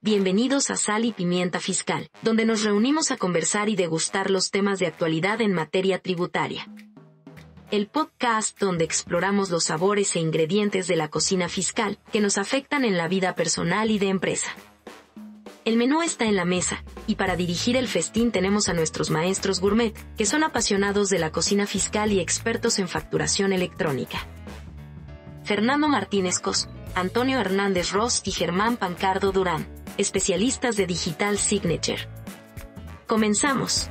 Bienvenidos a Sal y Pimienta Fiscal, donde nos reunimos a conversar y degustar los temas de actualidad en materia tributaria. El podcast donde exploramos los sabores e ingredientes de la cocina fiscal que nos afectan en la vida personal y de empresa. El menú está en la mesa, y para dirigir el festín tenemos a nuestros maestros gourmet, que son apasionados de la cocina fiscal y expertos en facturación electrónica. Fernando Martínez Cos, Antonio Hernández Ross y Germán Pancardo Durán, especialistas de Digital Signature. Comenzamos.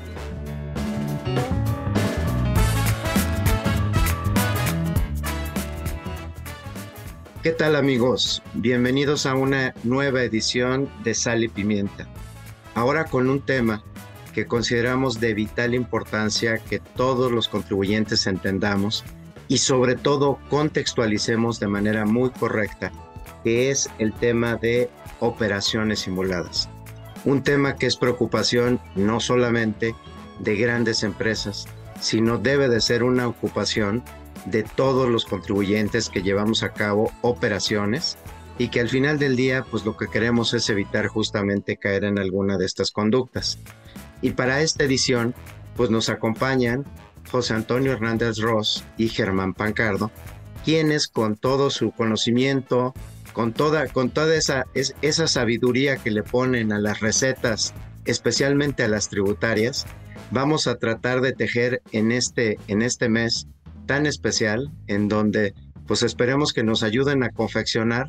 ¿Qué tal, amigos? Bienvenidos a una nueva edición de Sal y Pimienta. Ahora con un tema que consideramos de vital importancia que todos los contribuyentes entendamos y sobre todo contextualicemos de manera muy correcta, que es el tema de operaciones simuladas. Un tema que es preocupación no solamente de grandes empresas, sino debe de ser una ocupación de todos los contribuyentes que llevamos a cabo operaciones y que al final del día pues lo que queremos es evitar justamente caer en alguna de estas conductas. Y para esta edición pues nos acompañan José Antonio Hernández Ross y Germán Pancardo, quienes con todo su conocimiento, con toda esa sabiduría que le ponen a las recetas, especialmente a las tributarias, vamos a tratar de tejer en este mes tan especial, en donde pues esperemos que nos ayuden a confeccionar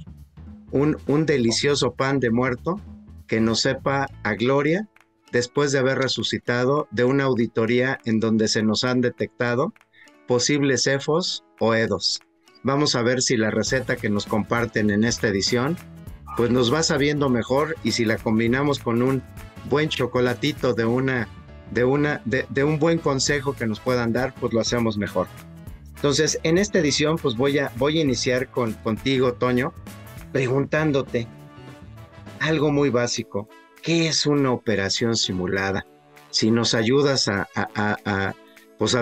un delicioso pan de muerto que nos sepa a gloria después de haber resucitado de una auditoría en donde se nos han detectado posibles cefos o EDOs. Vamos a ver si la receta que nos comparten en esta edición pues nos va sabiendo mejor, y si la combinamos con un buen chocolatito de un buen consejo que nos puedan dar, pues lo hacemos mejor. Entonces, en esta edición, pues voy a iniciar contigo, Toño, preguntándote algo muy básico. ¿Qué es una operación simulada? Si nos ayudas a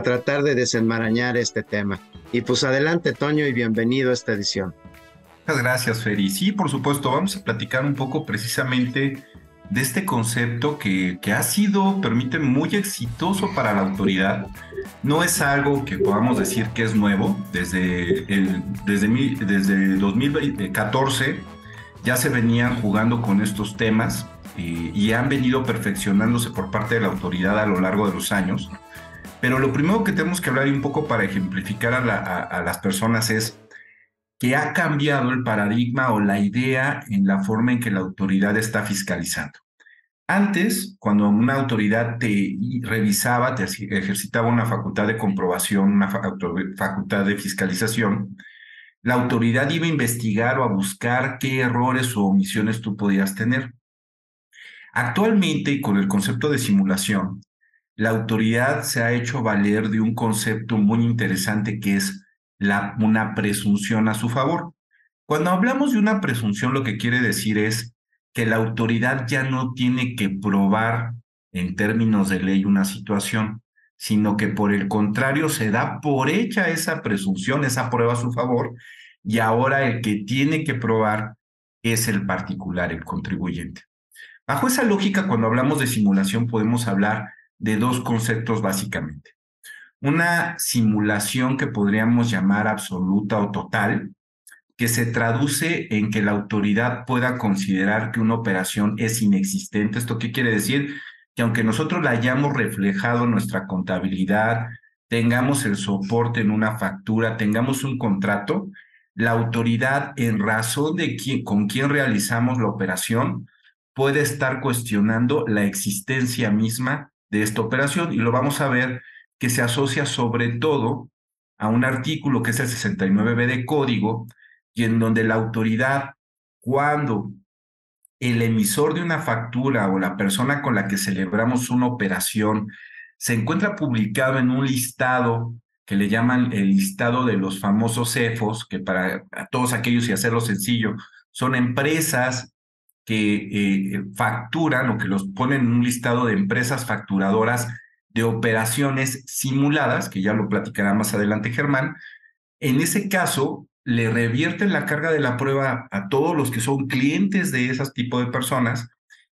tratar de desenmarañar este tema. Y pues adelante, Toño, y bienvenido a esta edición. Muchas gracias, Feri. Sí, por supuesto, vamos a platicar un poco precisamente de este concepto que ha sido, permíteme, muy exitoso para la autoridad. No es algo que podamos decir que es nuevo. Desde 2014 ya se venían jugando con estos temas y han venido perfeccionándose por parte de la autoridad a lo largo de los años. Pero lo primero que tenemos que hablar, y un poco para ejemplificar a las personas, es que ha cambiado el paradigma o la idea en la forma en que la autoridad está fiscalizando. Antes, cuando una autoridad te revisaba, te ejercitaba una facultad de comprobación, una facultad de fiscalización, la autoridad iba a investigar o a buscar qué errores o omisiones tú podías tener. Actualmente, con el concepto de simulación, la autoridad se ha hecho valer de un concepto muy interesante que es una presunción a su favor. Cuando hablamos de una presunción, lo que quiere decir es que la autoridad ya no tiene que probar en términos de ley una situación, sino que por el contrario se da por hecha esa presunción, esa prueba a su favor, y ahora el que tiene que probar es el particular, el contribuyente. Bajo esa lógica, cuando hablamos de simulación, podemos hablar de dos conceptos básicamente. Una simulación que podríamos llamar absoluta o total, que se traduce en que la autoridad pueda considerar que una operación es inexistente. ¿Esto qué quiere decir? Que aunque nosotros la hayamos reflejado en nuestra contabilidad, tengamos el soporte en una factura, tengamos un contrato, la autoridad, en razón de con quién realizamos la operación, puede estar cuestionando la existencia misma de esta operación, y lo vamos a ver que se asocia sobre todo a un artículo que es el 69B de Código, y en donde la autoridad, cuando el emisor de una factura o la persona con la que celebramos una operación se encuentra publicado en un listado que le llaman el listado de los famosos CEFOs, que para todos aquellos, y hacerlo sencillo, son empresas que facturan o que los ponen en un listado de empresas facturadoras de operaciones simuladas, que ya lo platicará más adelante Germán. En ese caso, le revierten la carga de la prueba a todos los que son clientes de ese tipo de personas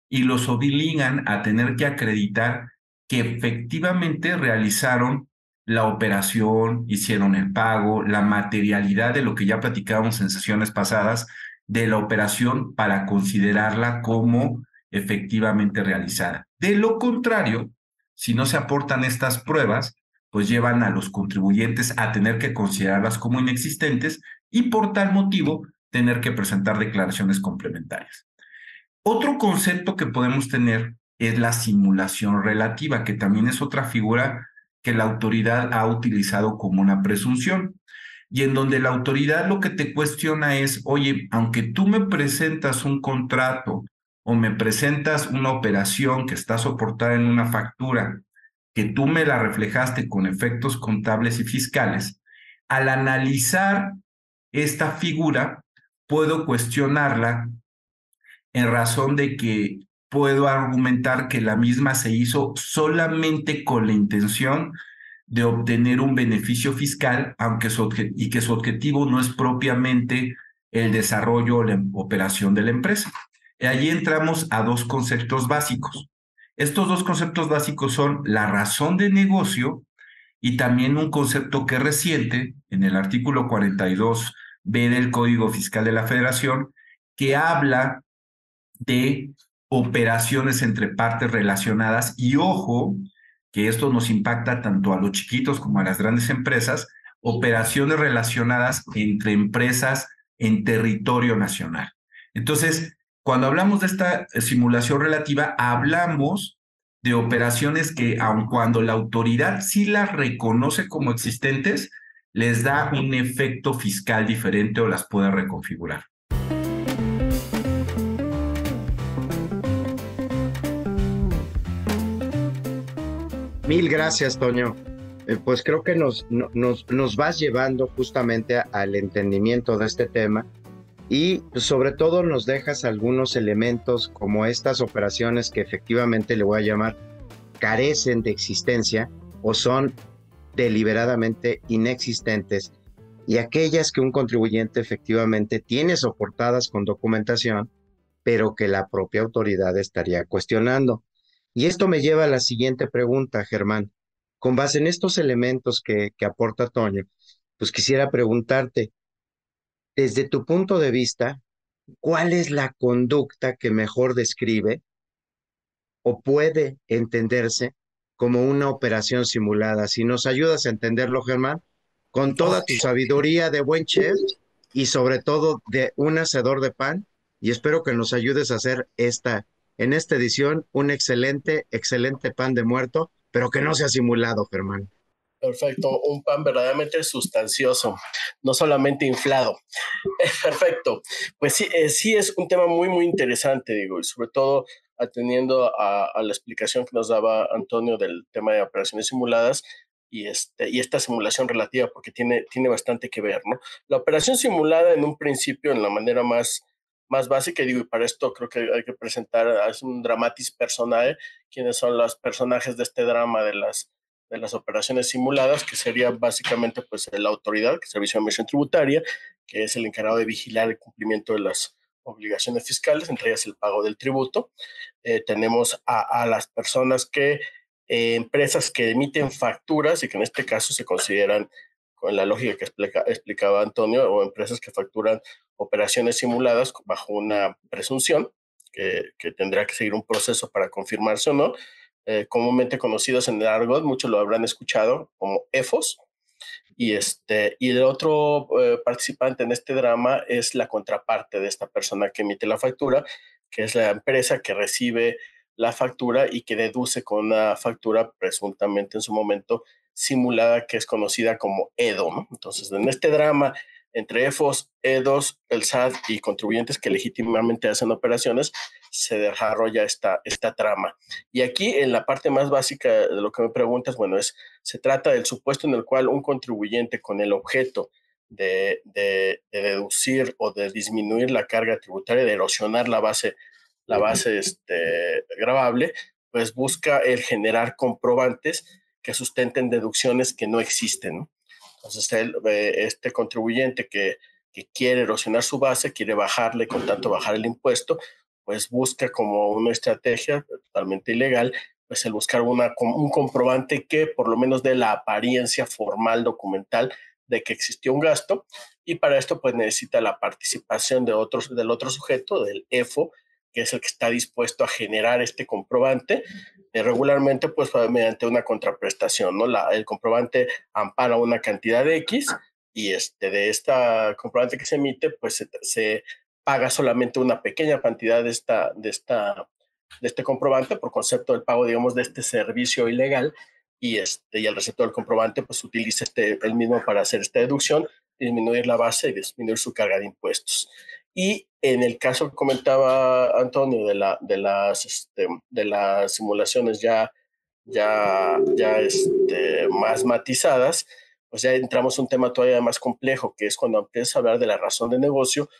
y los obligan a tener que acreditar que efectivamente realizaron la operación, hicieron el pago, la materialidad de lo que ya platicábamos en sesiones pasadas de la operación para considerarla como efectivamente realizada. De lo contrario, si no se aportan estas pruebas, pues llevan a los contribuyentes a tener que considerarlas como inexistentes y por tal motivo tener que presentar declaraciones complementarias. Otro concepto que podemos tener es la simulación relativa, que también es otra figura que la autoridad ha utilizado como una presunción, y en donde la autoridad lo que te cuestiona es, oye, aunque tú me presentas un contrato o me presentas una operación que está soportada en una factura, que tú me la reflejaste con efectos contables y fiscales, al analizar esta figura, puedo cuestionarla en razón de que puedo argumentar que la misma se hizo solamente con la intención de obtener un beneficio fiscal, aunque y que su objetivo no es propiamente el desarrollo o la operación de la empresa. Y allí entramos a dos conceptos básicos. Estos dos conceptos básicos son la razón de negocio y también un concepto que es reciente en el artículo 42B del Código Fiscal de la Federación, que habla de operaciones entre partes relacionadas y ojo, que esto nos impacta tanto a los chiquitos como a las grandes empresas, operaciones relacionadas entre empresas en territorio nacional. Entonces, cuando hablamos de esta simulación relativa, hablamos de operaciones que, aun cuando la autoridad sí las reconoce como existentes, les da un efecto fiscal diferente o las puede reconfigurar. Mil gracias, Toño. Pues creo que nos vas llevando justamente al entendimiento de este tema y sobre todo nos dejas algunos elementos como estas operaciones que efectivamente le voy a llamar carecen de existencia o son deliberadamente inexistentes y aquellas que un contribuyente efectivamente tiene soportadas con documentación, pero que la propia autoridad estaría cuestionando. Y esto me lleva a la siguiente pregunta, Germán. Con base en estos elementos que aporta Toño, pues quisiera preguntarte, desde tu punto de vista, ¿cuál es la conducta que mejor describe o puede entenderse como una operación simulada? Si nos ayudas a entenderlo, Germán, con toda tu sabiduría de buen chef y sobre todo de un hacedor de pan, y espero que nos ayudes a hacer en esta edición, un excelente, excelente pan de muerto, pero que no sea simulado, Germán. Perfecto, un pan verdaderamente sustancioso, no solamente inflado. Perfecto, pues sí, sí es un tema muy, muy interesante, digo, y sobre todo atendiendo a la explicación que nos daba Antonio del tema de operaciones simuladas y esta simulación relativa, porque tiene bastante que ver, ¿no? La operación simulada en un principio, en la manera más básica, y digo, y para esto creo que hay que presentar, es un dramatis personae, quiénes son los personajes de este drama de las operaciones simuladas, que sería básicamente pues la autoridad, que es el Servicio de Administración Tributaria, que es el encargado de vigilar el cumplimiento de las obligaciones fiscales, entre ellas el pago del tributo. Tenemos a las personas empresas que emiten facturas y que en este caso se consideran, con la lógica que explicaba Antonio, o empresas que facturan operaciones simuladas bajo una presunción que tendrá que seguir un proceso para confirmarse o no, comúnmente conocidos en el argot, muchos lo habrán escuchado como EFOS, y el otro participante en este drama es la contraparte de esta persona que emite la factura, que es la empresa que recibe la factura y que deduce con una factura presuntamente en su momento simulada, que es conocida como EDO, ¿no? Entonces, en este drama entre EFOS, EDOS, el SAT y contribuyentes que legítimamente hacen operaciones, se desarrolla esta trama. Y aquí, en la parte más básica de lo que me preguntas, bueno, se trata del supuesto en el cual un contribuyente con el objeto de deducir o de disminuir la carga tributaria, de erosionar la base gravable, pues busca el generar comprobantes que sustenten deducciones que no existen, ¿no? Entonces, este contribuyente que que quiere erosionar su base, quiere bajarle, con tanto bajar el impuesto, pues busca como una estrategia totalmente ilegal, pues el buscar un comprobante que por lo menos dé la apariencia formal, documental, de que existió un gasto, y para esto pues necesita la participación del otro sujeto, del EFO, que es el que está dispuesto a generar este comprobante, regularmente pues mediante una contraprestación, ¿no? El comprobante ampara una cantidad de X, y de esta comprobante que se emite, pues se paga solamente una pequeña cantidad de este comprobante por concepto del pago, digamos, de este servicio ilegal, y el receptor del comprobante pues utiliza el mismo para hacer esta deducción, disminuir la base y disminuir su carga de impuestos. Y en el caso que comentaba Antonio de las simulaciones ya más matizadas, pues ya entramos a un tema todavía más complejo, que es cuando empiezas a hablar de la razón de negocio,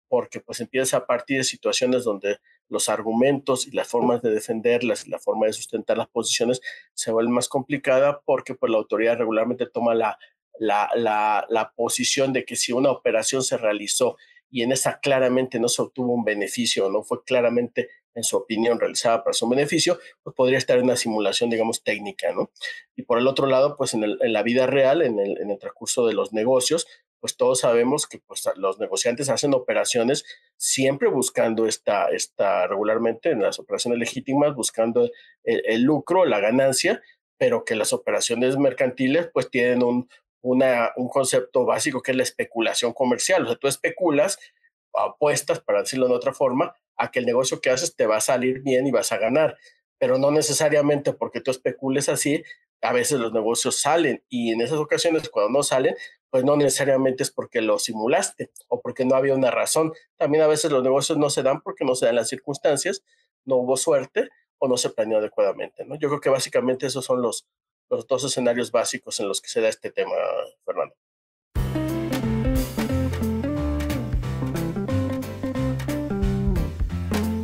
porque pues empiezas a partir de situaciones donde los argumentos y las formas de defenderlas y la forma de sustentar las posiciones se vuelven más complicada, porque pues la autoridad regularmente toma la posición de que si una operación se realizó y en esa claramente no se obtuvo un beneficio, no fue claramente, en su opinión, realizada para su beneficio, pues podría estar en una simulación, digamos, técnica, ¿no? Y por el otro lado, pues en la vida real, en el transcurso de los negocios, pues todos sabemos que pues, los negociantes hacen operaciones siempre buscando regularmente en las operaciones legítimas, buscando el lucro, la ganancia, pero que las operaciones mercantiles pues tienen un concepto básico que es la especulación comercial. O sea, tú especulas, apuestas, para decirlo de otra forma, a que el negocio que haces te va a salir bien y vas a ganar, pero no necesariamente porque tú especules así, a veces los negocios salen, y en esas ocasiones cuando no salen, pues no necesariamente es porque lo simulaste o porque no había una razón. También a veces los negocios no se dan porque no se dan las circunstancias, no hubo suerte o no se planeó adecuadamente, ¿no? Yo creo que básicamente esos son los dos escenarios básicos en los que se da este tema, Fernando.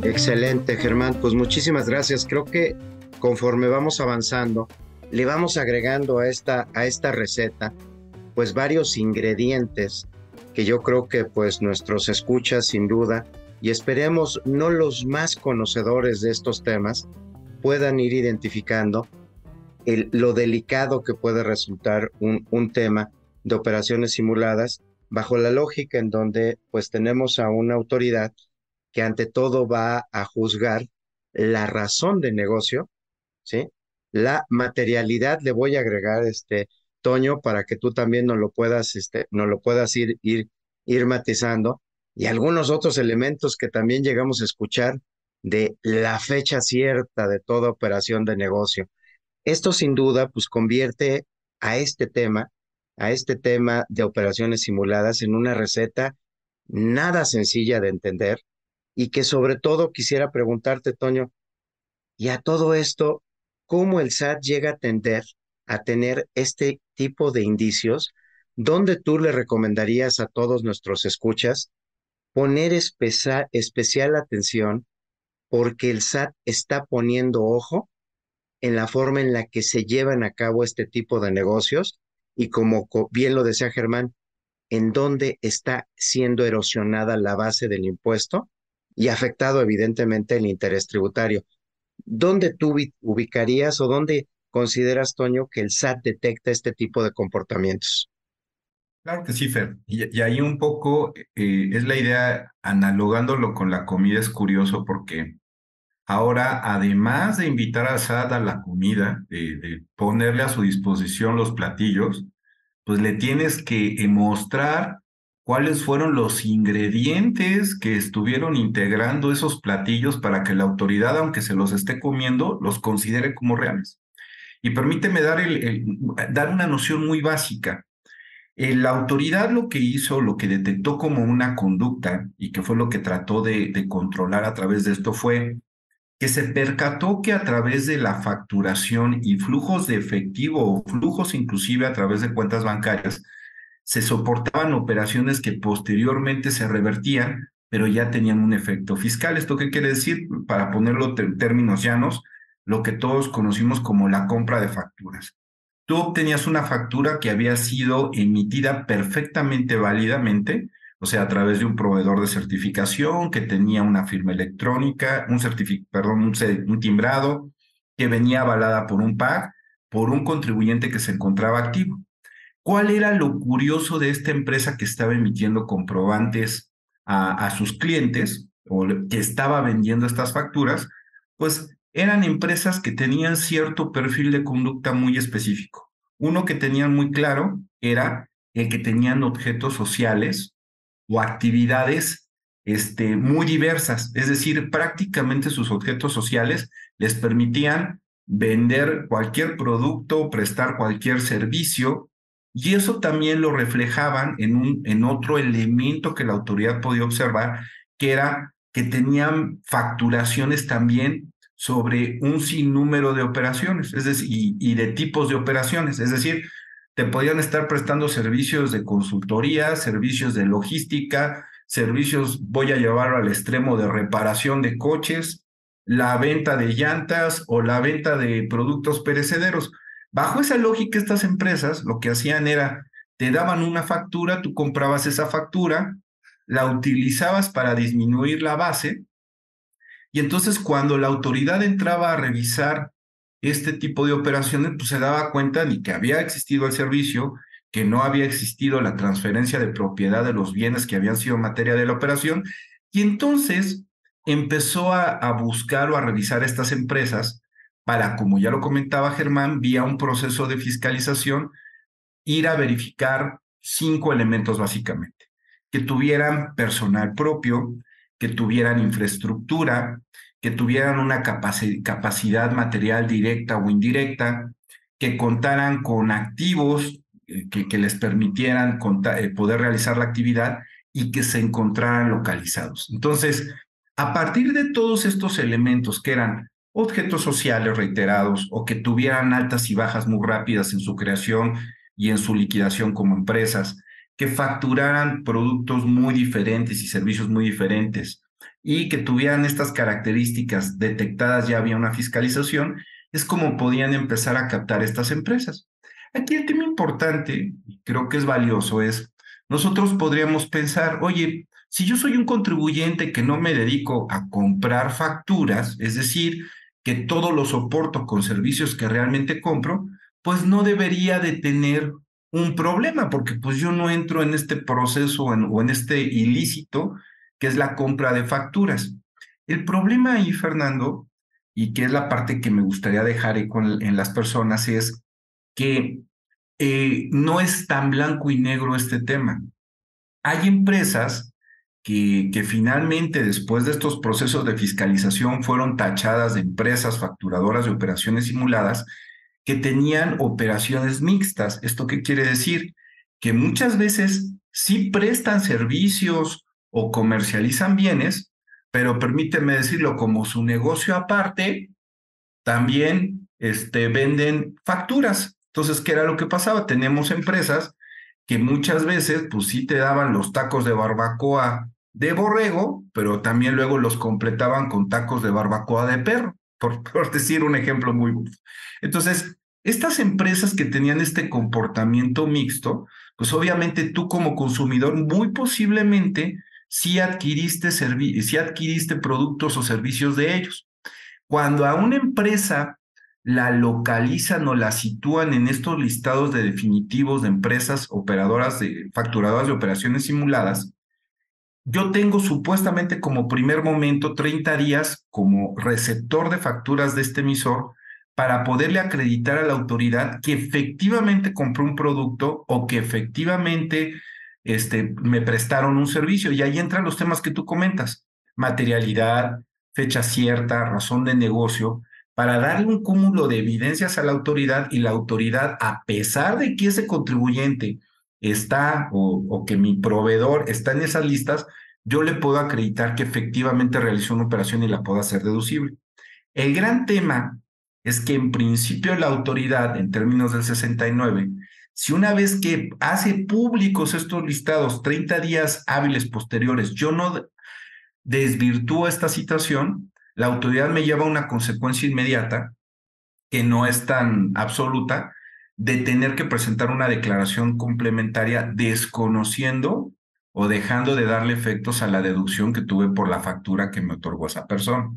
Excelente, Germán. Pues muchísimas gracias. Creo que conforme vamos avanzando, le vamos agregando a esta receta, pues varios ingredientes que yo creo que pues nuestros escuchas sin duda, y esperemos no los más conocedores de estos temas, puedan ir identificando lo delicado que puede resultar un tema de operaciones simuladas, bajo la lógica en donde pues tenemos a una autoridad que ante todo va a juzgar la razón de negocio, ¿sí? La materialidad, le voy a agregar, Toño, para que tú también nos lo puedas ir matizando, y algunos otros elementos que también llegamos a escuchar de la fecha cierta de toda operación de negocio. Esto sin duda pues convierte a a este tema de operaciones simuladas en una receta nada sencilla de entender, y que sobre todo quisiera preguntarte, Toño, y a todo esto, ¿cómo el SAT llega a tener este tipo de indicios? ¿Dónde tú le recomendarías a todos nuestros escuchas poner especial atención, porque el SAT está poniendo ojo en la forma en la que se llevan a cabo este tipo de negocios, y como bien lo decía Germán, en dónde está siendo erosionada la base del impuesto y afectado evidentemente el interés tributario? ¿Dónde tú ubicarías o dónde consideras, Toño, que el SAT detecta este tipo de comportamientos? Claro que sí, Fer. Y ahí un poco es la idea, analogándolo con la comida, es curioso porque ahora, además de invitar al SAT a la comida, de ponerle a su disposición los platillos, pues le tienes que mostrar cuáles fueron los ingredientes que estuvieron integrando esos platillos para que la autoridad, aunque se los esté comiendo, los considere como reales. Y permíteme dar una noción muy básica. La autoridad lo que hizo, lo que detectó como una conducta y que fue lo que trató de controlar a través de esto fue que se percató que a través de la facturación y flujos de efectivo o flujos inclusive a través de cuentas bancarias, se soportaban operaciones que posteriormente se revertían, pero ya tenían un efecto fiscal. ¿Esto qué quiere decir? Para ponerlo en términos llanos, lo que todos conocimos como la compra de facturas. Tú obtenías una factura que había sido emitida perfectamente válidamente o sea, a través de un proveedor de certificación que tenía una firma electrónica, un timbrado, que venía avalada por un PAC, por un contribuyente que se encontraba activo. ¿Cuál era lo curioso de esta empresa que estaba emitiendo comprobantes a sus clientes o que estaba vendiendo estas facturas? Pues eran empresas que tenían cierto perfil de conducta muy específico. Uno que tenían muy claro era el que tenían objetos sociales o actividades muy diversas, es decir, prácticamente sus objetos sociales les permitían vender cualquier producto, prestar cualquier servicio, y eso también lo reflejaban en otro elemento que la autoridad podía observar, que era que tenían facturaciones también sobre un sinnúmero de operaciones, es decir, y de tipos de operaciones, es decir, te podían estar prestando servicios de consultoría, servicios de logística, servicios, voy a llevarlo al extremo de reparación de coches, la venta de llantas o la venta de productos perecederos. Bajo esa lógica, estas empresas lo que hacían era, te daban una factura, tú comprabas esa factura, la utilizabas para disminuir la base, y entonces cuando la autoridad entraba a revisar este tipo de operaciones, pues se daba cuenta ni que había existido el servicio, que no había existido la transferencia de propiedad de los bienes que habían sido materia de la operación, y entonces empezó a buscar o a revisar estas empresas para, como ya lo comentaba Germán, vía un proceso de fiscalización, ir a verificar 5 elementos básicamente: que tuvieran personal propio, que tuvieran infraestructura, que tuvieran una capacidad material directa o indirecta, que contaran con activos que les permitieran poder realizar la actividad y que se encontraran localizados. Entonces, a partir de todos estos elementos que eran objetos sociales reiterados o que tuvieran altas y bajas muy rápidas en su creación y en su liquidación como empresas, que facturaran productos muy diferentes y servicios muy diferentes y que tuvieran estas características detectadas, ya había una fiscalización, es como podían empezar a captar estas empresas. Aquí el tema importante, y creo que es valioso, es nosotros podríamos pensar, oye, si yo soy un contribuyente que no me dedico a comprar facturas, es decir, que todo lo soporto con servicios que realmente compro, pues no debería de tener un problema, porque pues yo no entro en este proceso o en este ilícito que es la compra de facturas. El problema ahí, Fernando, y que es la parte que me gustaría dejar en las personas, es que no es tan blanco y negro este tema. Hay empresas que finalmente, después de estos procesos de fiscalización, fueron tachadas de empresas facturadoras de operaciones simuladas que tenían operaciones mixtas. ¿Esto qué quiere decir? Que muchas veces sí prestan servicios o comercializan bienes, pero permíteme decirlo, como su negocio aparte, también venden facturas. Entonces, ¿qué era lo que pasaba? Tenemos empresas que muchas veces, pues sí te daban los tacos de barbacoa de borrego, pero también luego los completaban con tacos de barbacoa de perro, por decir un ejemplo muy burdo. Entonces, estas empresas que tenían este comportamiento mixto, pues obviamente tú como consumidor muy posiblemente sí adquiriste productos o servicios de ellos. Cuando a una empresa la localizan o la sitúan en estos listados de definitivos de empresas operadoras facturadoras de operaciones simuladas, yo tengo supuestamente como primer momento 30 días como receptor de facturas de este emisor para poderle acreditar a la autoridad que efectivamente compró un producto o que efectivamente me prestaron un servicio. Y ahí entran los temas que tú comentas: materialidad, fecha cierta, razón de negocio, para darle un cúmulo de evidencias a la autoridad, y la autoridad, a pesar de que ese contribuyente está o que mi proveedor está en esas listas, yo le puedo acreditar que efectivamente realizó una operación y la puedo hacer deducible. El gran tema es que en principio la autoridad, en términos del 69, si una vez que hace públicos estos listados 30 días hábiles posteriores, yo no desvirtúo esta situación, la autoridad me lleva a una consecuencia inmediata, que no es tan absoluta, de tener que presentar una declaración complementaria desconociendo o dejando de darle efectos a la deducción que tuve por la factura que me otorgó esa persona.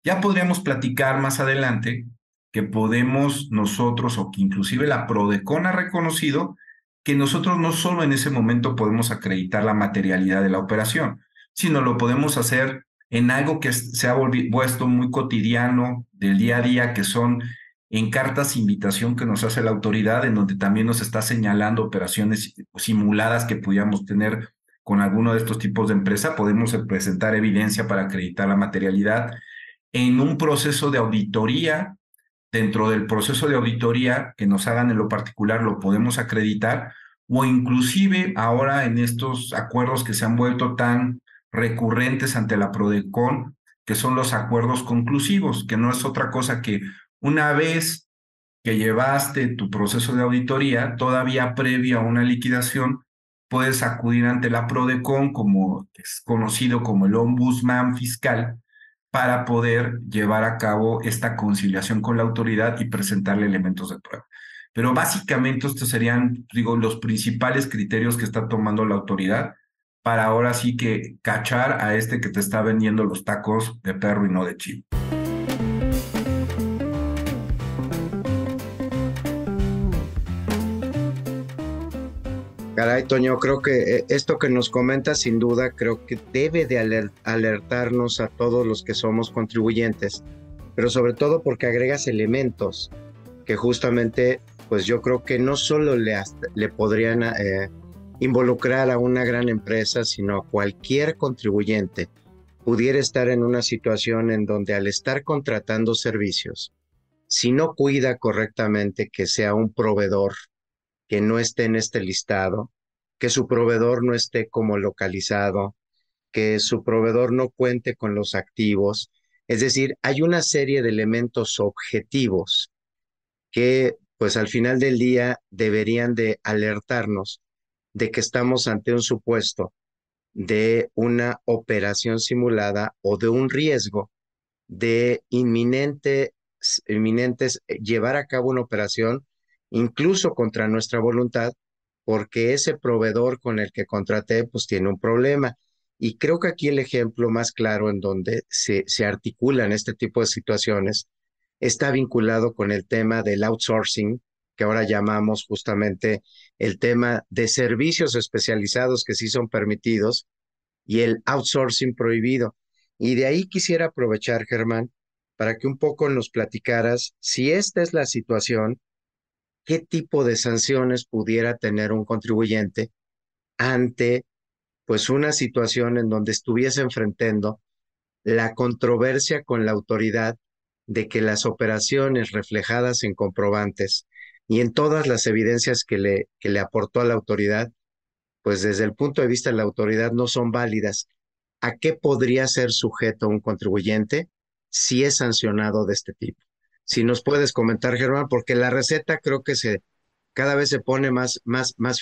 Ya podríamos platicar más adelante que podemos nosotros, o que inclusive la Prodecon ha reconocido, que nosotros no solo en ese momento podemos acreditar la materialidad de la operación, sino lo podemos hacer en algo que se ha vuelto muy cotidiano del día a día, que son en cartas de invitación que nos hace la autoridad, en donde también nos está señalando operaciones simuladas que pudiéramos tener con alguno de estos tipos de empresa. Podemos presentar evidencia para acreditar la materialidad en un proceso de auditoría. Dentro del proceso de auditoría que nos hagan en lo particular lo podemos acreditar, o inclusive ahora en estos acuerdos que se han vuelto tan recurrentes ante la Prodecon, que son los acuerdos conclusivos, que no es otra cosa que una vez que llevaste tu proceso de auditoría, todavía previo a una liquidación, puedes acudir ante la Prodecon, como es conocido como el ombudsman fiscal, para poder llevar a cabo esta conciliación con la autoridad y presentarle elementos de prueba. Pero básicamente estos serían, digo, los principales criterios que está tomando la autoridad para ahora sí que cachar a este que te está vendiendo los tacos de perro y no de chivo. Caray, Toño, creo que esto que nos comentas sin duda creo que debe de alertarnos a todos los que somos contribuyentes, pero sobre todo porque agregas elementos que justamente, pues yo creo que no solo le podrían involucrar a una gran empresa, sino a cualquier contribuyente pudiera estar en una situación en donde al estar contratando servicios, si no cuida correctamente que sea un proveedor que no esté en este listado, que su proveedor no esté como localizado, que su proveedor no cuente con los activos. Es decir, hay una serie de elementos objetivos que pues al final del día deberían de alertarnos de que estamos ante un supuesto de una operación simulada o de un riesgo de inminentes llevar a cabo una operación incluso contra nuestra voluntad, porque ese proveedor con el que contraté pues tiene un problema. Y creo que aquí el ejemplo más claro en donde se articulan este tipo de situaciones está vinculado con el tema del outsourcing, que ahora llamamos justamente el tema de servicios especializados que sí son permitidos y el outsourcing prohibido. Y de ahí quisiera aprovechar, Germán, para que un poco nos platicaras si esta es la situación, qué tipo de sanciones pudiera tener un contribuyente ante pues una situación en donde estuviese enfrentando la controversia con la autoridad de que las operaciones reflejadas en comprobantes y en todas las evidencias que le aportó a la autoridad, pues desde el punto de vista de la autoridad no son válidas. ¿A qué podría ser sujeto un contribuyente si es sancionado de este tipo? Si nos puedes comentar, Germán, porque la receta creo que cada vez se pone más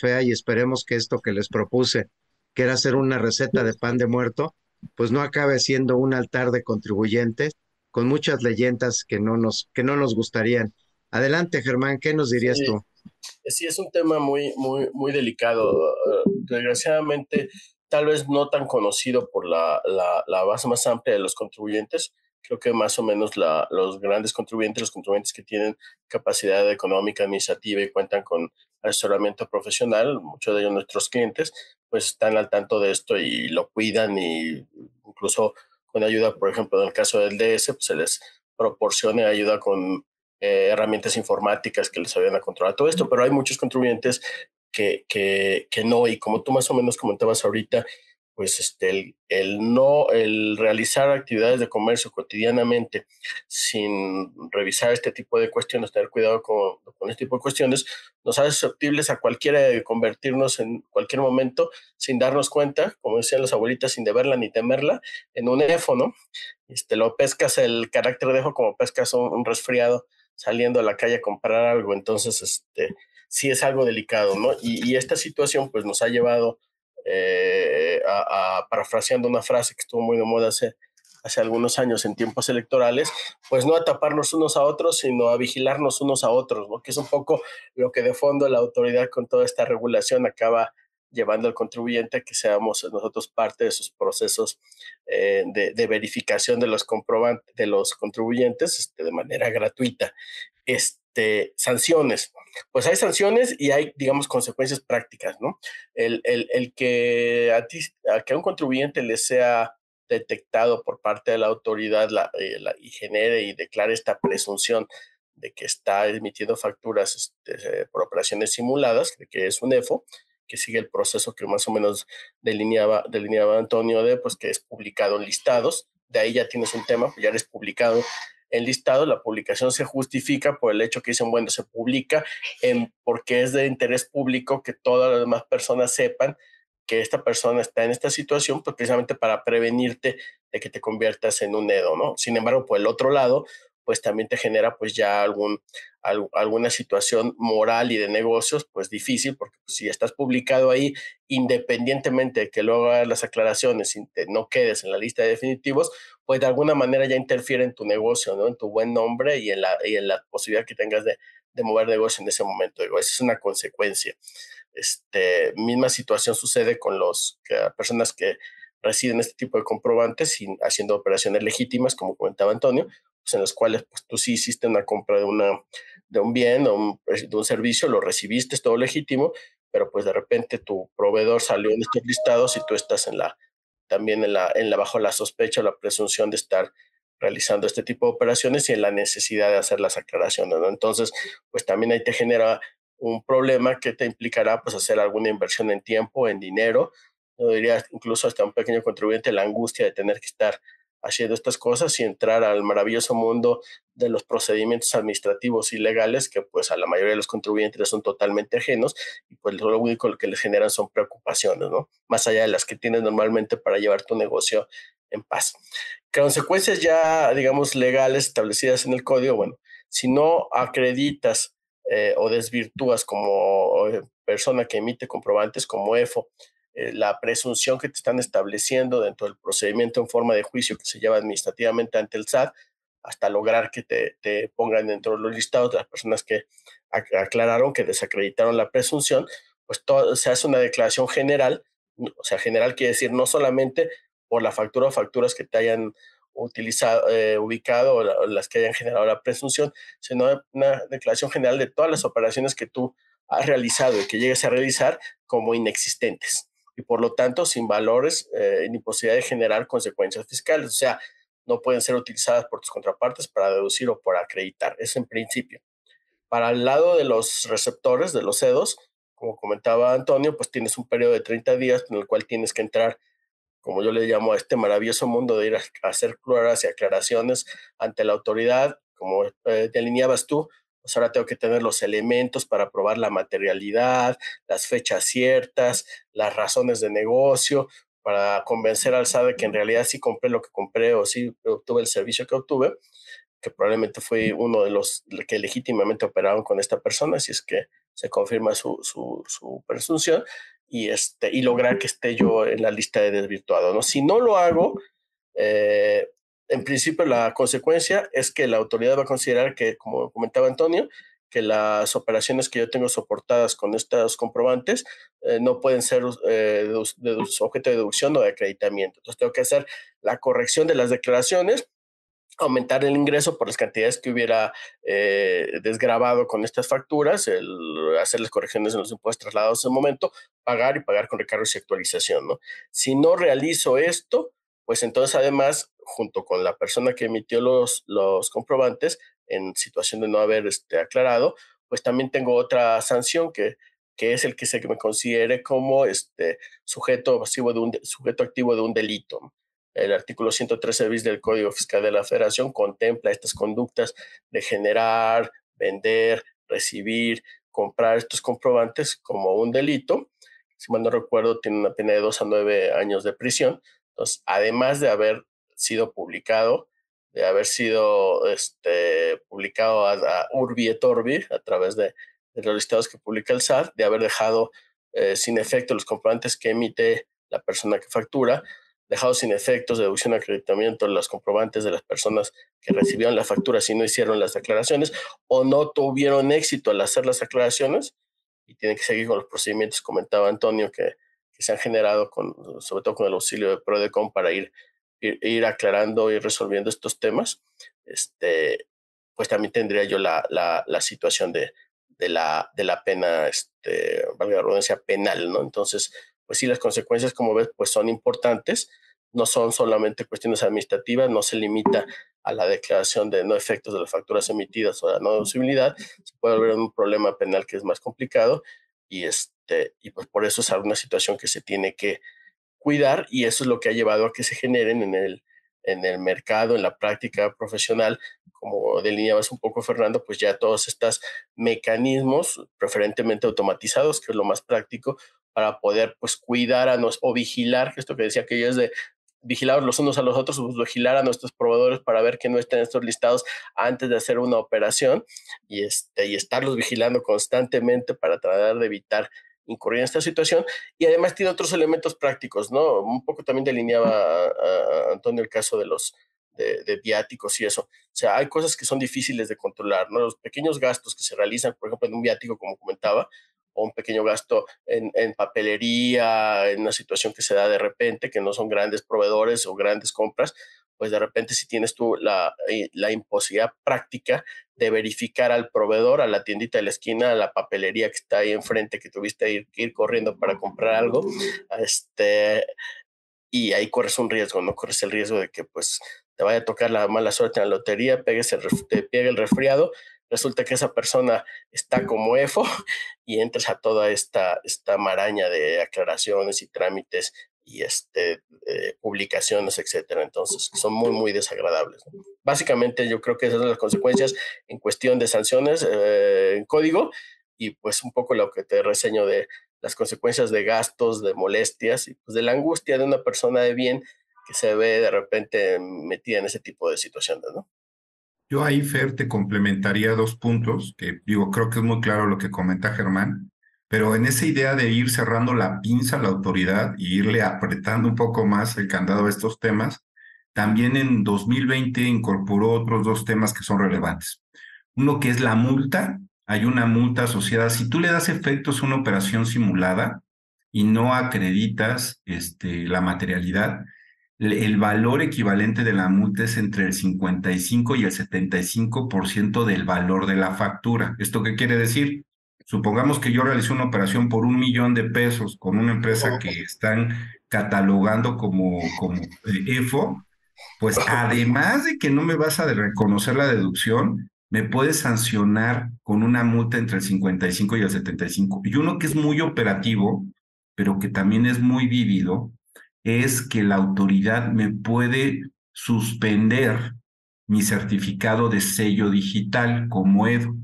fea y esperemos que esto que les propuse, que era hacer una receta de pan de muerto, pues no acabe siendo un altar de contribuyentes con muchas leyendas que no nos gustarían. Adelante, Germán, ¿qué nos dirías Sí, tú? sí, es un tema muy delicado. Desgraciadamente, tal vez no tan conocido por la base más amplia de los contribuyentes. Creo que más o menos los grandes contribuyentes, los contribuyentes que tienen capacidad económica, administrativa y cuentan con asesoramiento profesional, muchos de ellos nuestros clientes, pues están al tanto de esto y lo cuidan, y incluso con ayuda, por ejemplo, en el caso del DS, pues se les proporcione ayuda con herramientas informáticas que les ayudan a controlar todo esto, pero hay muchos contribuyentes que no, y como tú más o menos comentabas ahorita, pues el realizar actividades de comercio cotidianamente sin revisar este tipo de cuestiones, tener cuidado con este tipo de cuestiones, nos hace susceptibles a cualquiera de convertirnos en cualquier momento, sin darnos cuenta, como decían las abuelitas, sin deberla ni temerla, en un EFO, ¿no? Lo pescas el carácter de EFO como pescas un resfriado saliendo a la calle a comprar algo. Entonces, sí es algo delicado, ¿no? Y esta situación pues nos ha llevado parafraseando una frase que estuvo muy de moda hace algunos años en tiempos electorales, pues no a taparnos unos a otros, sino a vigilarnos unos a otros, ¿no? Que es un poco lo que de fondo la autoridad con toda esta regulación acaba llevando al contribuyente a que seamos nosotros parte de sus procesos de verificación de los comprobantes, de los contribuyentes de manera gratuita. Sanciones. Pues hay sanciones y hay, digamos, consecuencias prácticas, ¿no? El que a que a un contribuyente le sea detectado por parte de la autoridad y genere y declare esta presunción de que está emitiendo facturas por operaciones simuladas, que es un EFO, que sigue el proceso que más o menos delineaba Antonio, pues que es publicado en listados. De ahí ya tienes un tema, ya eres publicado en listado. La publicación se justifica por el hecho que dicen, bueno, se publica porque es de interés público que todas las demás personas sepan que esta persona está en esta situación, pues precisamente para prevenirte de que te conviertas en un EDO, ¿no? Sin embargo, por el otro lado, pues también te genera pues ya alguna situación moral y de negocios pues difícil, porque pues, si estás publicado ahí, independientemente de que luego hagas las aclaraciones y no quedes en la lista de definitivos, pues de alguna manera ya interfiere en tu negocio, ¿no? En tu buen nombre y en la posibilidad que tengas de mover negocio en ese momento. Digo, esa es una consecuencia. Misma situación sucede con las personas que reciben este tipo de comprobantes haciendo operaciones legítimas, como comentaba Antonio, pues en las cuales pues, tú sí hiciste una compra de un bien o de un servicio, lo recibiste, es todo legítimo, pero pues de repente tu proveedor salió en estos listados y tú estás también bajo la sospecha o la presunción de estar realizando este tipo de operaciones y en la necesidad de hacer las aclaraciones, ¿no? Entonces, pues también ahí te genera un problema que te implicará pues hacer alguna inversión en tiempo, en dinero. Yo diría incluso hasta un pequeño contribuyente la angustia de tener que estar haciendo estas cosas y entrar al maravilloso mundo de los procedimientos administrativos y legales que pues a la mayoría de los contribuyentes son totalmente ajenos y pues lo único que les generan son preocupaciones, ¿no? Más allá de las que tienes normalmente para llevar tu negocio en paz. Consecuencias ya, digamos, legales establecidas en el código, bueno, si no acreditas o desvirtúas como persona que emite comprobantes como EFO, la presunción que te están estableciendo dentro del procedimiento en forma de juicio que se lleva administrativamente ante el SAT, hasta lograr que te pongan dentro de los listados de las personas que aclararon que desacreditaron la presunción, pues se hace una declaración general. O sea, general quiere decir no solamente por la factura o facturas que te hayan utilizado, ubicado o las que hayan generado la presunción, sino una declaración general de todas las operaciones que tú has realizado y que llegues a realizar como inexistentes y por lo tanto sin valores ni posibilidad de generar consecuencias fiscales. O sea, no pueden ser utilizadas por tus contrapartes para deducir o por acreditar. Eso en principio. Para el lado de los receptores, de los EDOs, como comentaba Antonio, pues tienes un periodo de 30 días en el cual tienes que entrar, como yo le llamo a este maravilloso mundo de ir a hacer pruebas y aclaraciones ante la autoridad, como delineabas tú, pues ahora tengo que tener los elementos para probar la materialidad, las fechas ciertas, las razones de negocio, para convencer al SAT de que en realidad sí compré lo que compré o sí obtuve el servicio que obtuve, que probablemente fue uno de los que legítimamente operaron con esta persona, si es que se confirma su presunción, y lograr que esté yo en la lista de desvirtuado, ¿no? Si no lo hago, en principio la consecuencia es que la autoridad va a considerar que, como comentaba Antonio, que las operaciones que yo tengo soportadas con estos comprobantes no pueden ser objeto de deducción o de acreditamiento. Entonces tengo que hacer la corrección de las declaraciones, aumentar el ingreso por las cantidades que hubiera desgravado con estas facturas, hacer las correcciones en los impuestos trasladados en el momento, pagar y pagar con recargos y actualización, ¿no? Si no realizo esto, pues entonces además, junto con la persona que emitió los comprobantes, en situación de no haber aclarado, pues también tengo otra sanción que es el que se me considere como sujeto activo de un delito. El artículo 113 bis del Código Fiscal de la Federación contempla estas conductas de generar, vender, recibir, comprar estos comprobantes como un delito. Si mal no recuerdo, tiene una pena de 2 a 9 años de prisión. Entonces, además de haber sido publicado, de haber sido publicado a Urbi et Orbi a través de los listados que publica el SAT, de haber dejado sin efecto los comprobantes que emite la persona que factura, dejado sin efectos de deducción de acreditamiento los comprobantes de las personas que recibieron la factura si no hicieron las aclaraciones o no tuvieron éxito al hacer las aclaraciones, y tienen que seguir con los procedimientos, comentaba Antonio, que se han generado, sobre todo con el auxilio de PRODECON para ir aclarando y resolviendo estos temas, pues también tendría yo la situación de la pena, valga la redundancia, penal, ¿no? Entonces, pues sí, las consecuencias, como ves, pues son importantes, no son solamente cuestiones administrativas, no se limita a la declaración de no efectos de las facturas emitidas o la no deducibilidad, se puede volver un problema penal que es más complicado y pues por eso es alguna situación que se tiene que cuidar y eso es lo que ha llevado a que se generen en el mercado, en la práctica profesional, como delineabas un poco, Fernando, pues ya todos estos mecanismos, preferentemente automatizados, que es lo más práctico, para poder pues cuidar o vigilar, que esto que decía que yo es de vigilar los unos a los otros, pues, vigilar a nuestros proveedores para ver que no estén estos listados antes de hacer una operación y estarlos vigilando constantemente para tratar de evitar incurrir en esta situación y además tiene otros elementos prácticos, ¿no? Un poco también delineaba a Antonio el caso de los de viáticos y eso. O sea, hay cosas que son difíciles de controlar, ¿no? Los pequeños gastos que se realizan, por ejemplo, en un viático, como comentaba, o un pequeño gasto en papelería, en una situación que se da de repente, que no son grandes proveedores o grandes compras, pues de repente si tienes tú la imposibilidad práctica de verificar al proveedor, a la tiendita de la esquina, a la papelería que está ahí enfrente, que tuviste que ir corriendo para comprar algo, y ahí corres un riesgo, ¿no? Corres el riesgo de que pues te vaya a tocar la mala suerte en la lotería, te pegue el resfriado, resulta que esa persona está como EFO y entras a toda esta maraña de aclaraciones y trámites y publicaciones, etcétera. Entonces, son muy, muy desagradables, ¿no? Básicamente, yo creo que esas son las consecuencias en cuestión de sanciones en código y pues un poco lo que te reseño de las consecuencias de gastos, de molestias y pues de la angustia de una persona de bien que se ve de repente metida en ese tipo de situaciones, ¿no? Yo ahí, Fer, te complementaría dos puntos, que digo, creo que es muy claro lo que comenta Germán, pero en esa idea de ir cerrando la pinza a la autoridad y irle apretando un poco más el candado a estos temas, también en 2020 incorporó otros dos temas que son relevantes. Uno que es la multa. Hay una multa asociada. Si tú le das efectos a una operación simulada y no acreditas la materialidad, el valor equivalente de la multa es entre el 55 y el 75% del valor de la factura. ¿Esto qué quiere decir? Supongamos que yo realicé una operación por $1,000,000 con una empresa que están catalogando como EFO, pues además de que no me vas a reconocer la deducción, me puedes sancionar con una multa entre el 55 y el 75. Y uno que es muy operativo, pero que también es muy vívido, es que la autoridad me puede suspender mi certificado de sello digital como EDO.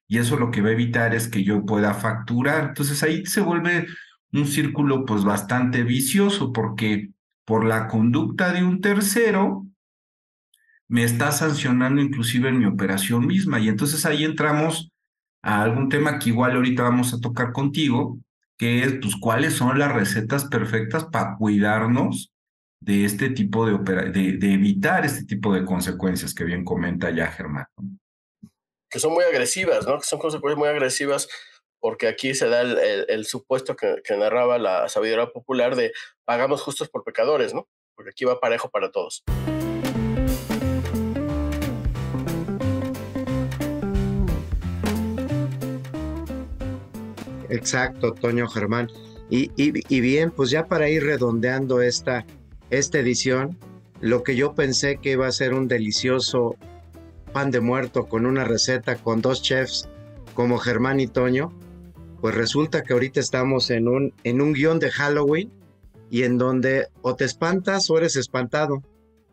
Y eso lo que va a evitar es que yo pueda facturar. Entonces ahí se vuelve un círculo pues bastante vicioso porque por la conducta de un tercero me está sancionando inclusive en mi operación misma. Y entonces ahí entramos a algún tema que igual ahorita vamos a tocar contigo, que es, pues, cuáles son las recetas perfectas para cuidarnos de este tipo de evitar este tipo de consecuencias que bien comenta ya Germán. Que son muy agresivas, ¿no? Que son consecuencias muy agresivas porque aquí se da el supuesto que narraba la sabiduría popular de pagamos justos por pecadores, ¿no? Porque aquí va parejo para todos. Exacto, Toño, Germán. Y bien, pues ya para ir redondeando esta edición, lo que yo pensé que iba a ser un delicioso pan de muerto con una receta con dos chefs como Germán y Toño, pues resulta que ahorita estamos en un guión de Halloween y en donde o te espantas o eres espantado.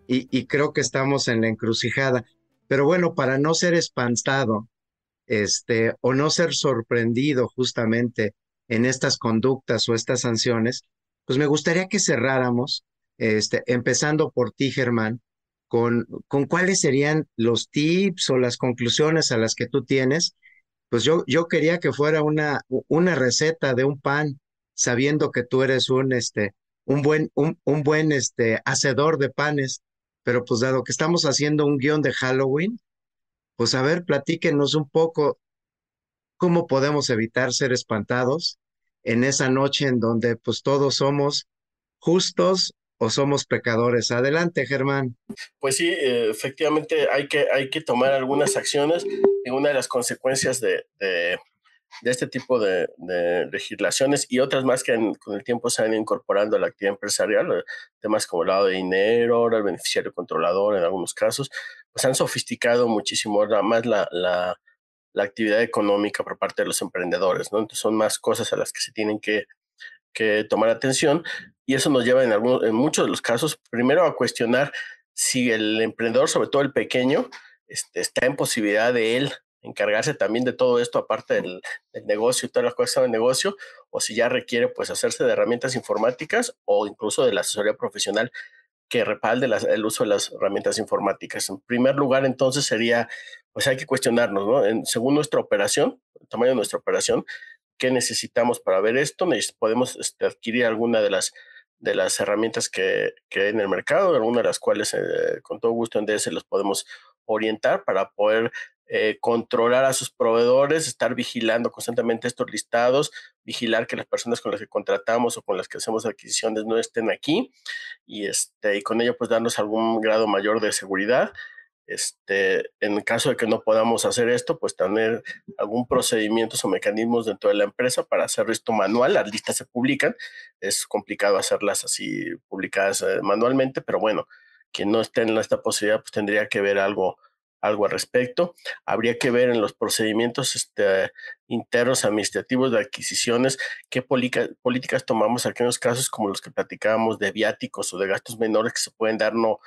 Y creo que estamos en la encrucijada. Pero bueno, para no ser espantado, o no ser sorprendido justamente en estas conductas o estas sanciones, pues me gustaría que cerráramos, empezando por ti, Germán, con cuáles serían los tips o las conclusiones a las que tú tienes. Pues yo quería que fuera una receta de un pan, sabiendo que tú eres un buen hacedor de panes, pero pues dado que estamos haciendo un guión de Halloween, pues a ver, platíquenos un poco ¿cómo podemos evitar ser espantados en esa noche en donde pues todos somos justos o somos pecadores? Adelante, Germán. Pues sí, efectivamente hay que tomar algunas acciones, y una de las consecuencias de este tipo de legislaciones y otras más que con el tiempo se han ido incorporando a la actividad empresarial, temas como el lavado de dinero, el beneficiario controlador en algunos casos, pues han sofisticado muchísimo más la actividad económica por parte de los emprendedores, ¿no? Entonces son más cosas a las que se tienen que tomar atención, y eso nos lleva en muchos de los casos, primero a cuestionar si el emprendedor, sobre todo el pequeño, está en posibilidad de él encargarse también de todo esto, aparte del negocio y todas las cosas del negocio, o si ya requiere pues hacerse de herramientas informáticas o incluso de la asesoría profesional que respalde el uso de las herramientas informáticas. En primer lugar, entonces sería, pues hay que cuestionarnos, ¿no? Según nuestra operación, el tamaño de nuestra operación, qué necesitamos para ver esto. Podemos adquirir alguna de las herramientas que hay en el mercado, algunas de las cuales con todo gusto en DS los podemos orientar para poder controlar a sus proveedores, estar vigilando constantemente estos listados, vigilar que las personas con las que contratamos o con las que hacemos adquisiciones no estén aquí, y con ello pues darnos algún grado mayor de seguridad. En el caso de que no podamos hacer esto, pues tener algún procedimientos o mecanismos dentro de la empresa para hacer esto manual. Las listas se publican, es complicado hacerlas así publicadas manualmente, pero bueno, quien no esté en esta posibilidad, pues tendría que ver algo al respecto. Habría que ver en los procedimientos internos administrativos de adquisiciones qué políticas tomamos en aquellos casos como los que platicábamos de viáticos o de gastos menores que se pueden dar no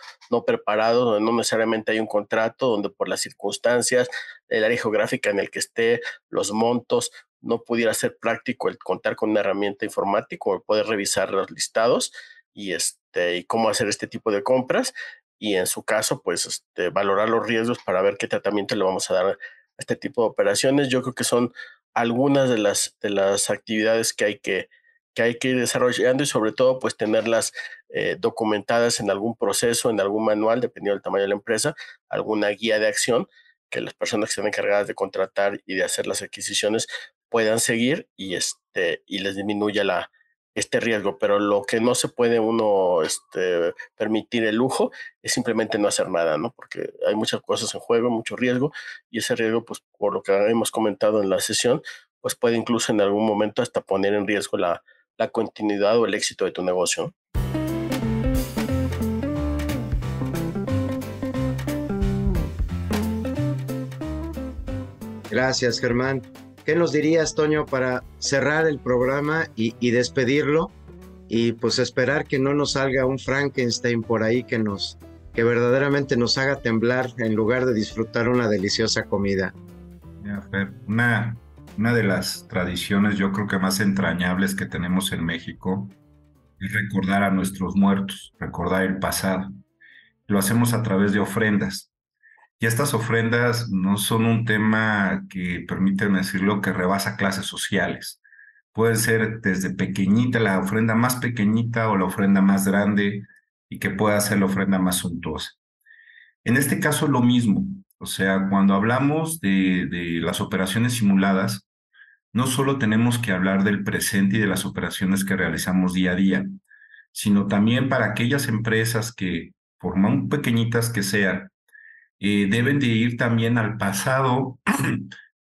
preparados, donde no necesariamente hay un contrato, donde por las circunstancias, el área geográfica en el que esté, los montos, no pudiera ser práctico el contar con una herramienta informática o poder revisar los listados y cómo hacer este tipo de compras, y en su caso, pues valorar los riesgos para ver qué tratamiento le vamos a dar a este tipo de operaciones. Yo creo que son algunas de las actividades que hay que ir desarrollando, y sobre todo pues tenerlas documentadas en algún proceso, en algún manual, dependiendo del tamaño de la empresa, alguna guía de acción que las personas que están encargadas de contratar y de hacer las adquisiciones puedan seguir, y les disminuya este riesgo. Pero lo que no se puede uno permitir el lujo es simplemente no hacer nada, ¿no? Porque hay muchas cosas en juego, mucho riesgo, y ese riesgo, pues por lo que hemos comentado en la sesión, pues puede incluso en algún momento hasta poner en riesgo la continuidad o el éxito de tu negocio. Gracias, Germán. ¿Qué nos dirías, Toño, para cerrar el programa y despedirlo? Y pues esperar que no nos salga un Frankenstein por ahí que verdaderamente nos haga temblar en lugar de disfrutar una deliciosa comida. Fer, una de las tradiciones yo creo que más entrañables que tenemos en México es recordar a nuestros muertos, recordar el pasado. Lo hacemos a través de ofrendas. Y estas ofrendas no son un tema que, permítanme decirlo, que rebasa clases sociales. Puede ser desde pequeñita, la ofrenda más pequeñita o la ofrenda más grande, y que pueda ser la ofrenda más suntuosa. En este caso lo mismo, o sea, cuando hablamos de las operaciones simuladas, no solo tenemos que hablar del presente y de las operaciones que realizamos día a día, sino también para aquellas empresas que, por más pequeñitas que sean, deben de ir también al pasado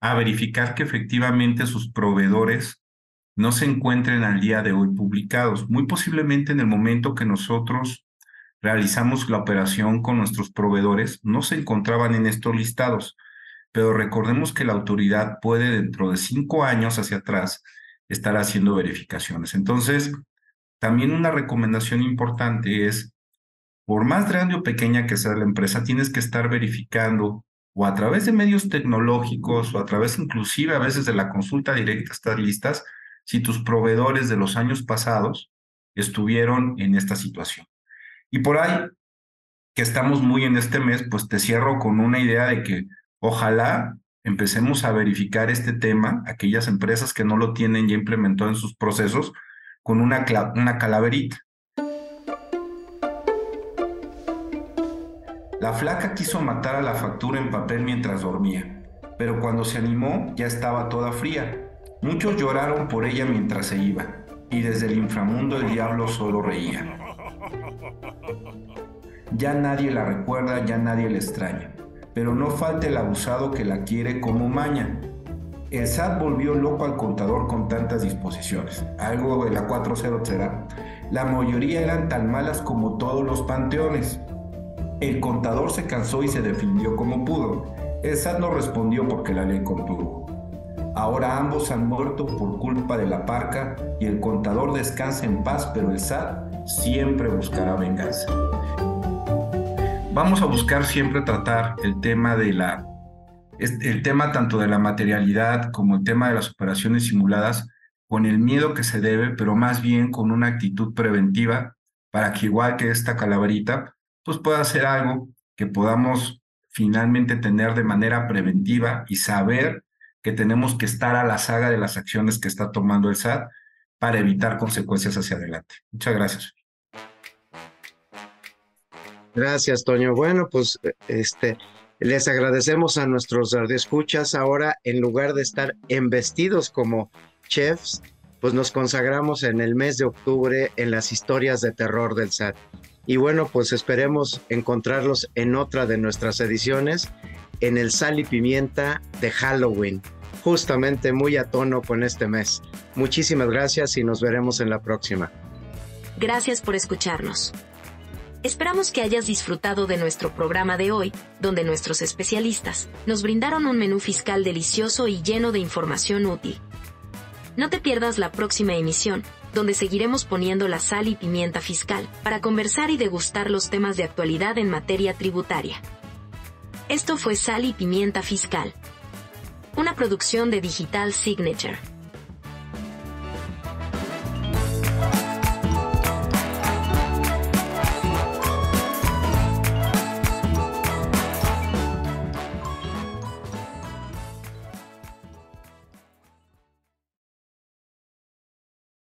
a verificar que efectivamente sus proveedores no se encuentren al día de hoy publicados. Muy posiblemente en el momento que nosotros realizamos la operación con nuestros proveedores, no se encontraban en estos listados, pero recordemos que la autoridad puede dentro de 5 años hacia atrás estar haciendo verificaciones. Entonces, también una recomendación importante es, por más grande o pequeña que sea la empresa, tienes que estar verificando, o a través de medios tecnológicos, o a través inclusive a veces de la consulta directa a estas listas, si tus proveedores de los años pasados estuvieron en esta situación. Y por ahí, que estamos muy en este mes, pues te cierro con una idea de que ojalá empecemos a verificar este tema, aquellas empresas que no lo tienen ya implementado en sus procesos, con una calaverita. La flaca quiso matar a la factura en papel mientras dormía. pero cuando se animó ya estaba toda fría. Muchos lloraron por ella mientras se iba, y desde el inframundo el diablo solo reía. Ya nadie la recuerda, ya nadie la extraña, pero no falta el abusado que la quiere como maña. El SAT volvió loco al contador con tantas disposiciones. Algo de la 4.0 será. La mayoría eran tan malas como todos los panteones. El contador se cansó y se defendió como pudo. El SAT no respondió porque la ley contuvo. Ahora ambos han muerto por culpa de la parca y el contador descansa en paz, pero el SAT siempre buscará venganza. Vamos a buscar siempre tratar el tema tanto de la materialidad como el tema de las operaciones simuladas con el miedo que se debe, pero más bien con una actitud preventiva para que igual que esta calaverita, pues pueda hacer algo que podamos finalmente tener de manera preventiva y saber que tenemos que estar a la saga de las acciones que está tomando el SAT para evitar consecuencias hacia adelante. Muchas gracias. Gracias, Toño. Bueno, pues les agradecemos a nuestros radioescuchas. Ahora, en lugar de estar embestidos como chefs, pues nos consagramos en el mes de octubre en las historias de terror del SAT. Y bueno, pues esperemos encontrarlos en otra de nuestras ediciones, en el Sal y Pimienta de Halloween, justamente muy a tono con este mes. Muchísimas gracias y nos veremos en la próxima. Gracias por escucharnos. Esperamos que hayas disfrutado de nuestro programa de hoy, donde nuestros especialistas nos brindaron un menú fiscal delicioso y lleno de información útil. No te pierdas la próxima emisión, donde seguiremos poniendo la sal y pimienta fiscal para conversar y degustar los temas de actualidad en materia tributaria. Esto fue Sal y Pimienta Fiscal, una producción de Digital Signature.